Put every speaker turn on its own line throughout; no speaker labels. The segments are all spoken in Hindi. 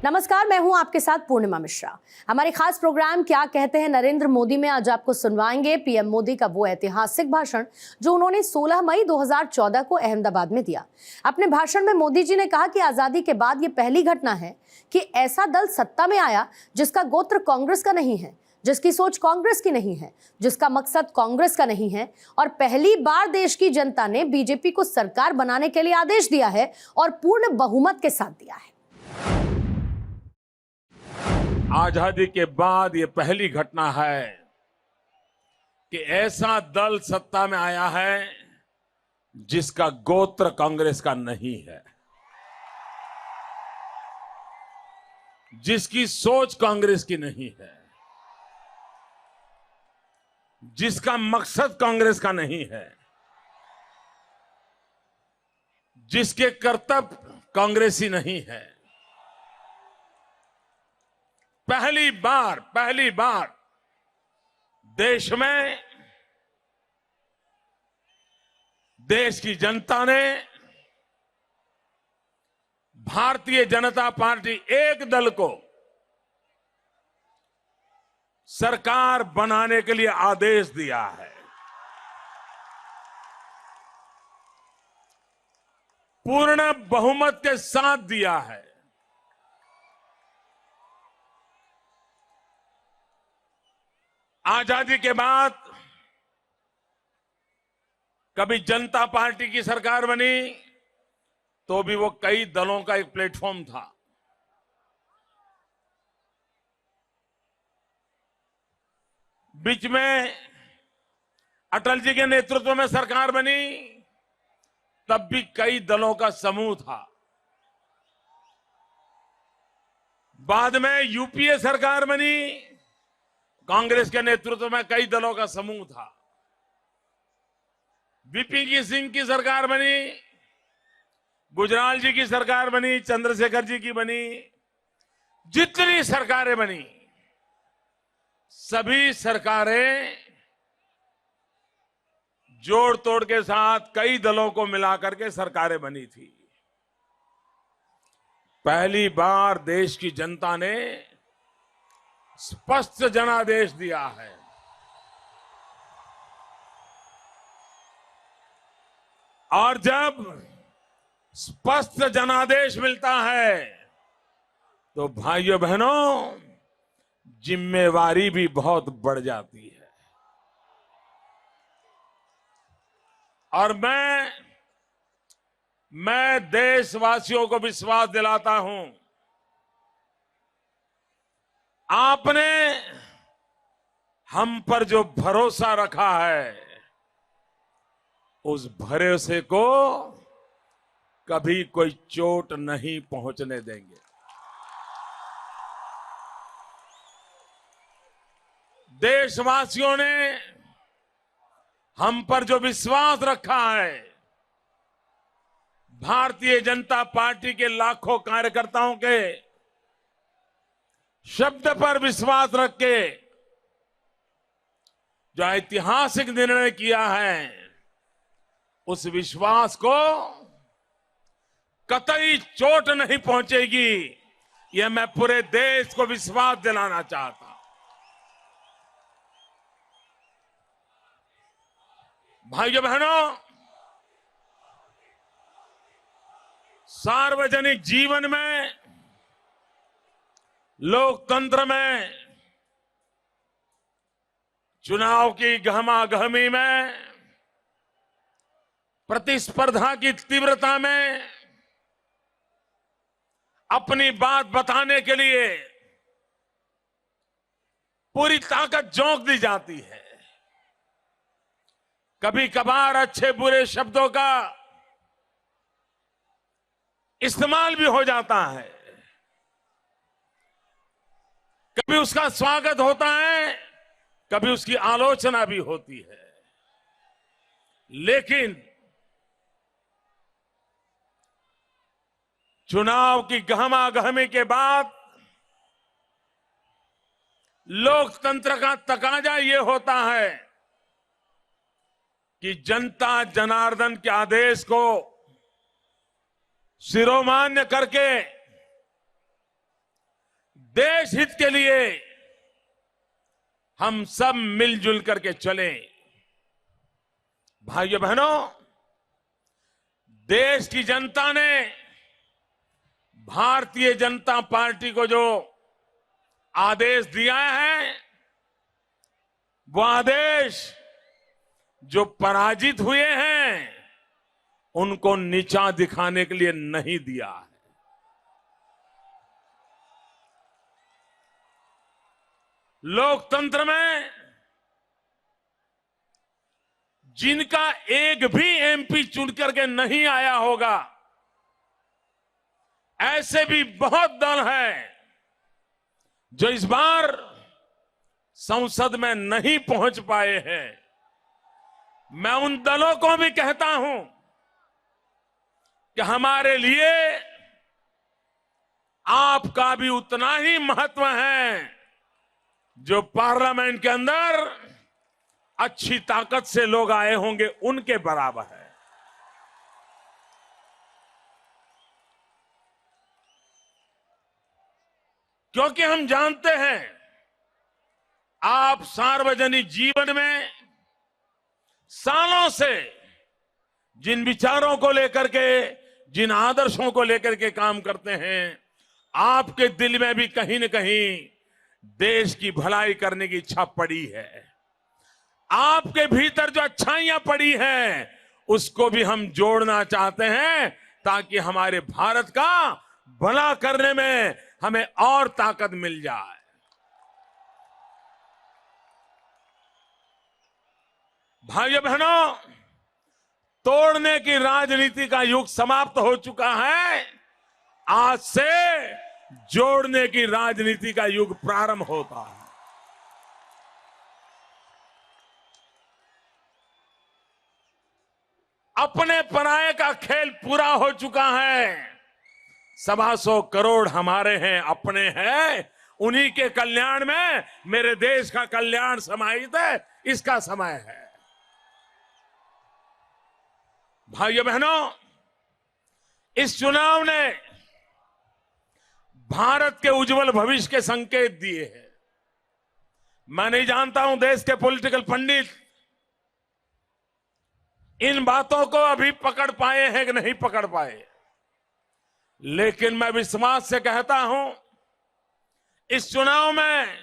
नमस्कार, मैं हूं आपके साथ पूर्णिमा मिश्रा। हमारे खास प्रोग्राम क्या कहते हैं नरेंद्र मोदी में आज आपको सुनवाएंगे पीएम मोदी का वो ऐतिहासिक भाषण जो उन्होंने 16 मई 2014 को अहमदाबाद में दिया। अपने भाषण में मोदी जी ने कहा कि आजादी के बाद ये पहली घटना है कि ऐसा दल सत्ता में आया जिसका गोत्र कांग्रेस का नहीं है, जिसकी सोच कांग्रेस की नहीं है, जिसका मकसद कांग्रेस का नहीं है, और पहली बार देश की जनता ने बीजेपी को सरकार बनाने के लिए आदेश दिया है और पूर्ण बहुमत के साथ दिया है।
आजादी के बाद ये पहली घटना है कि ऐसा दल सत्ता में आया है जिसका गोत्र कांग्रेस का नहीं है, जिसकी सोच कांग्रेस की नहीं है, जिसका मकसद कांग्रेस का नहीं है, जिसके कर्तव्य कांग्रेसी नहीं है। पहली बार देश में देश की जनता ने भारतीय जनता पार्टी एक दल को सरकार बनाने के लिए आदेश दिया है। पूर्ण बहुमत के साथ दिया है। आजादी के बाद कभी जनता पार्टी की सरकार बनी तो भी वो कई दलों का एक प्लेटफॉर्म था। बीच में अटल जी के नेतृत्व में सरकार बनी, तब भी कई दलों का समूह था। बाद में यूपीए सरकार बनी, कांग्रेस के नेतृत्व में कई दलों का समूह था। वीपी सिंह की सरकार बनी, गुजराल जी की सरकार बनी, चंद्रशेखर जी की बनी, जितनी सरकारें बनी सभी सरकारें जोड़ तोड़ के साथ कई दलों को मिलाकर के सरकारें बनी थी। पहली बार देश की जनता ने स्पष्ट जनादेश दिया है। और जब स्पष्ट जनादेश मिलता है तो भाइयों बहनों जिम्मेवारी भी बहुत बढ़ जाती है। और मैं देशवासियों को विश्वास दिलाता हूं, आपने हम पर जो भरोसा रखा है उस भरोसे को कभी कोई चोट नहीं पहुंचने देंगे। देशवासियों ने हम पर जो विश्वास रखा है, भारतीय जनता पार्टी के लाखों कार्यकर्ताओं के शब्द पर विश्वास रख के जो ऐतिहासिक निर्णय किया है, उस विश्वास को कतई चोट नहीं पहुंचेगी, यह मैं पूरे देश को विश्वास दिलाना चाहता हूं। भाइयों बहनों, सार्वजनिक जीवन में, लोकतंत्र में, चुनाव की गहमागहमी में, प्रतिस्पर्धा की तीव्रता में अपनी बात बताने के लिए पूरी ताकत झोंक दी जाती है। कभी कभार अच्छे बुरे शब्दों का इस्तेमाल भी हो जाता है, कभी उसका स्वागत होता है, कभी उसकी आलोचना भी होती है। लेकिन चुनाव की गहमागहमी के बाद लोकतंत्र का तकाजा ये होता है कि जनता जनार्दन के आदेश को शिरोमान्य करके देश हित के लिए हम सब मिलजुल करके चलें। भाइयों बहनों, देश की जनता ने भारतीय जनता पार्टी को जो आदेश दिया है, वो आदेश जो पराजित हुए हैं उनको नीचा दिखाने के लिए नहीं दिया है। लोकतंत्र में जिनका एक भी एमपी चुन करके नहीं आया होगा, ऐसे भी बहुत दल हैं जो इस बार संसद में नहीं पहुंच पाए हैं। मैं उन दलों को भी कहता हूं कि हमारे लिए आपका भी उतना ही महत्व है जो पार्लियामेंट के अंदर अच्छी ताकत से लोग आए होंगे उनके बराबर है। क्योंकि हम जानते हैं आप सार्वजनिक जीवन में सालों से जिन विचारों को लेकर के, जिन आदर्शों को लेकर के काम करते हैं, आपके दिल में भी कहीं न कहीं देश की भलाई करने की इच्छा पड़ी है। आपके भीतर जो अच्छाइयां पड़ी हैं उसको भी हम जोड़ना चाहते हैं ताकि हमारे भारत का भला करने में हमें और ताकत मिल जाए। भाइयों बहनों, तोड़ने की राजनीति का युग समाप्त हो चुका है। आज से जोड़ने की राजनीति का युग प्रारंभ होता है। अपने पराये का खेल पूरा हो चुका है। 125 करोड़ हमारे हैं, अपने हैं। उन्हीं के कल्याण में मेरे देश का कल्याण समाहित है। इसका समय है। भाइयों बहनों, इस चुनाव ने भारत के उज्जवल भविष्य के संकेत दिए हैं। मैं नहीं जानता हूं देश के पॉलिटिकल पंडित इन बातों को अभी पकड़ पाए हैं कि नहीं पकड़ पाए, लेकिन मैं विश्वास से कहता हूं इस चुनाव में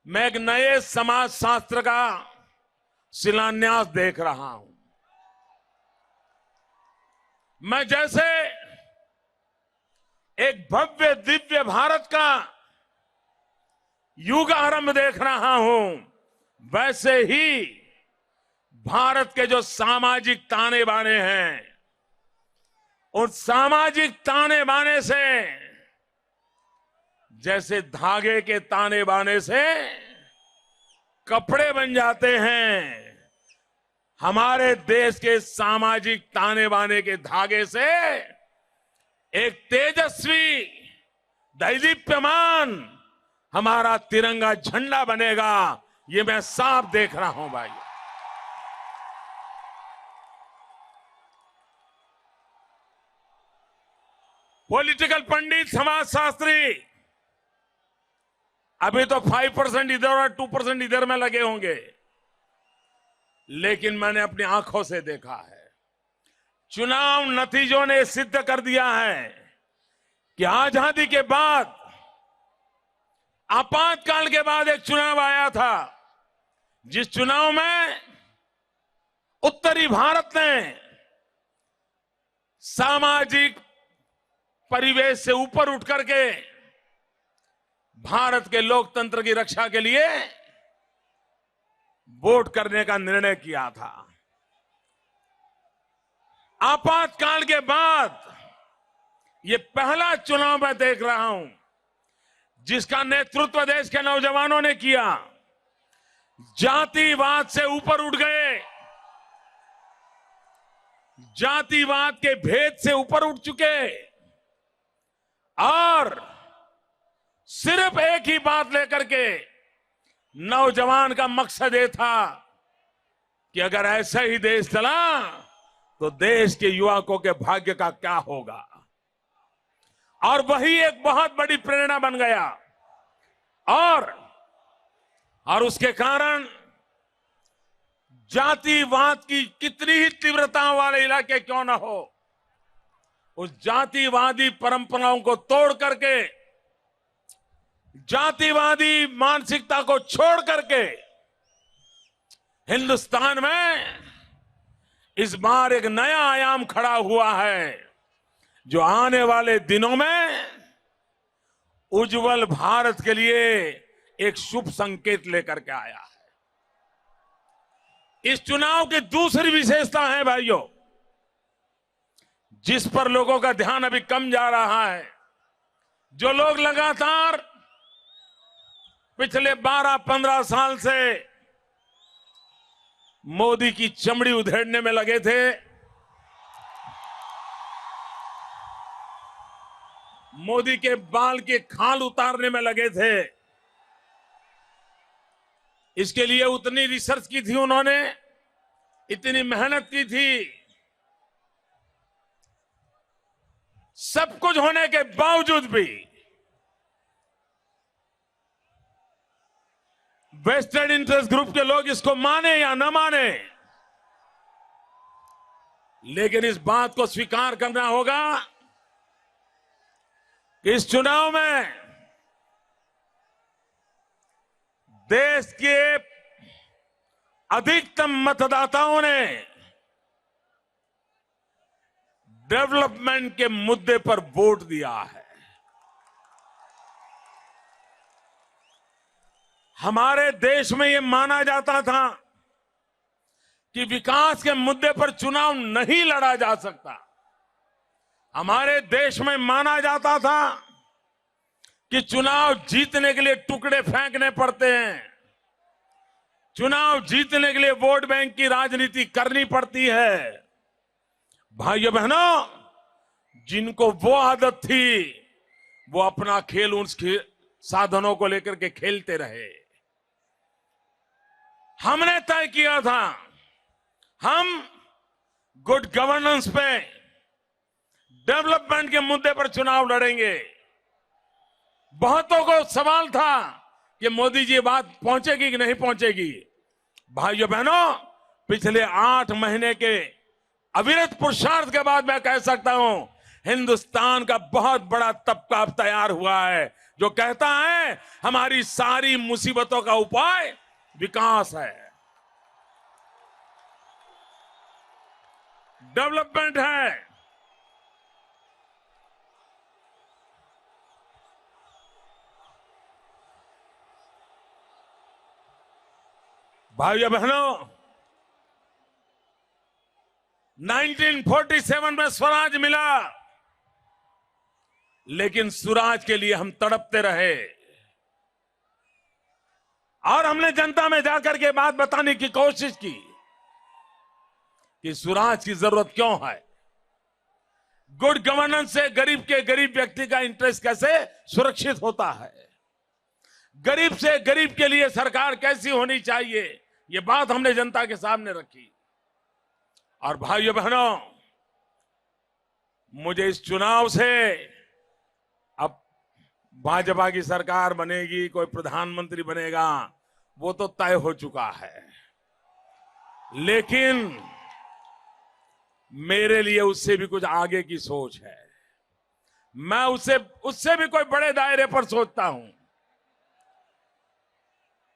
मैं एक नए समाज शास्त्र का शिलान्यास देख रहा हूं। मैं जैसे एक भव्य दिव्य भारत का युग आरंभ देख रहा हूं, वैसे ही भारत के जो सामाजिक ताने बाने हैं, उन सामाजिक ताने बाने से, जैसे धागे के ताने बाने से कपड़े बन जाते हैं, हमारे देश के सामाजिक ताने बाने के धागे से एक तेजस्वी, दैदीप्यमान हमारा तिरंगा झंडा बनेगा। ये मैं साफ देख रहा हूं भाई। पॉलिटिकल पंडित, समाजशास्त्री अभी तो 5% इधर और 2% इधर में लगे होंगे, लेकिन मैंने अपनी आंखों से देखा है। चुनाव नतीजों ने सिद्ध कर दिया है कि आजादी के बाद, आपातकाल के बाद एक चुनाव आया था, जिस चुनाव में उत्तरी भारत ने सामाजिक परिवेश से ऊपर उठ करके भारत के लोकतंत्र की रक्षा के लिए वोट करने का निर्णय किया था। आपातकाल के बाद ये पहला चुनाव मैं देख रहा हूं जिसका नेतृत्व देश के नौजवानों ने किया। जातिवाद से ऊपर उठ गए, जातिवाद के भेद से ऊपर उठ चुके और सिर्फ एक ही बात लेकर के नौजवान का मकसद ये था कि अगर ऐसा ही देश चला तो देश के युवकों के भाग्य का क्या होगा। और वही एक बहुत बड़ी प्रेरणा बन गया। और उसके कारण जातिवाद की कितनी ही तीव्रता वाले इलाके क्यों ना हो, उस जातिवादी परंपराओं को तोड़ करके, जातिवादी मानसिकता को छोड़ करके हिंदुस्तान में इस बार एक नया आयाम खड़ा हुआ है, जो आने वाले दिनों में उज्जवल भारत के लिए एक शुभ संकेत लेकर के आया है। इस चुनाव की दूसरी विशेषता है भाइयों, जिस पर लोगों का ध्यान अभी कम जा रहा है। जो लोग लगातार पिछले 12-15 साल से मोदी की चमड़ी उधेड़ने में लगे थे, मोदी के बाल की खाल उतारने में लगे थे, इसके लिए उतनी रिसर्च की थी उन्होंने, इतनी मेहनत की थी, सब कुछ होने के बावजूद भी वेस्टेड इंटरेस्ट ग्रुप के लोग इसको माने या न माने, लेकिन इस बात को स्वीकार करना होगा कि इस चुनाव में देश के अधिकतम मतदाताओं ने डेवलपमेंट के मुद्दे पर वोट दिया है। हमारे देश में यह माना जाता था कि विकास के मुद्दे पर चुनाव नहीं लड़ा जा सकता। हमारे देश में माना जाता था कि चुनाव जीतने के लिए टुकड़े फेंकने पड़ते हैं, चुनाव जीतने के लिए वोट बैंक की राजनीति करनी पड़ती है। भाइयों बहनों, जिनको वो आदत थी वो अपना खेल उन साधनों को लेकर के खेलते रहे। हमने तय किया था हम गुड गवर्नेंस पे, डेवलपमेंट के मुद्दे पर चुनाव लड़ेंगे। बहुतों को सवाल था कि मोदी जी ये बात पहुंचेगी कि नहीं पहुंचेगी। भाइयों बहनों, पिछले 8 महीने के अविरत पुरुषार्थ के बाद मैं कह सकता हूं, हिंदुस्तान का बहुत बड़ा तबका अब तैयार हुआ है, जो कहता है हमारी सारी मुसीबतों का उपाय विकास है, डेवलपमेंट है। भाइयों बहनों, 1947 में स्वराज मिला, लेकिन स्वराज के लिए हम तड़पते रहे और हमने जनता में जाकर के बात बताने की कोशिश की कि स्वराज की जरूरत क्यों है, गुड गवर्नेंस से गरीब के गरीब व्यक्ति का इंटरेस्ट कैसे सुरक्षित होता है, गरीब से गरीब के लिए सरकार कैसी होनी चाहिए, ये बात हमने जनता के सामने रखी। और भाइयों बहनों, मुझे इस चुनाव से, अब भाजपा की सरकार बनेगी, कोई प्रधानमंत्री बनेगा, वो तो तय हो चुका है, लेकिन मेरे लिए उससे भी कुछ आगे की सोच है। मैं उससे भी कोई बड़े दायरे पर सोचता हूं।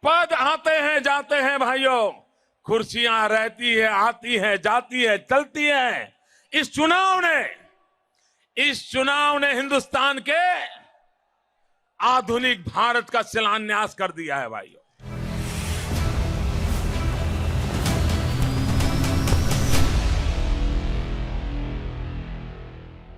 पद आते हैं जाते हैं भाइयों, कुर्सियां रहती है, आती है, जाती है, चलती है। इस चुनाव ने हिंदुस्तान के आधुनिक भारत का शिलान्यास कर दिया है भाइयों।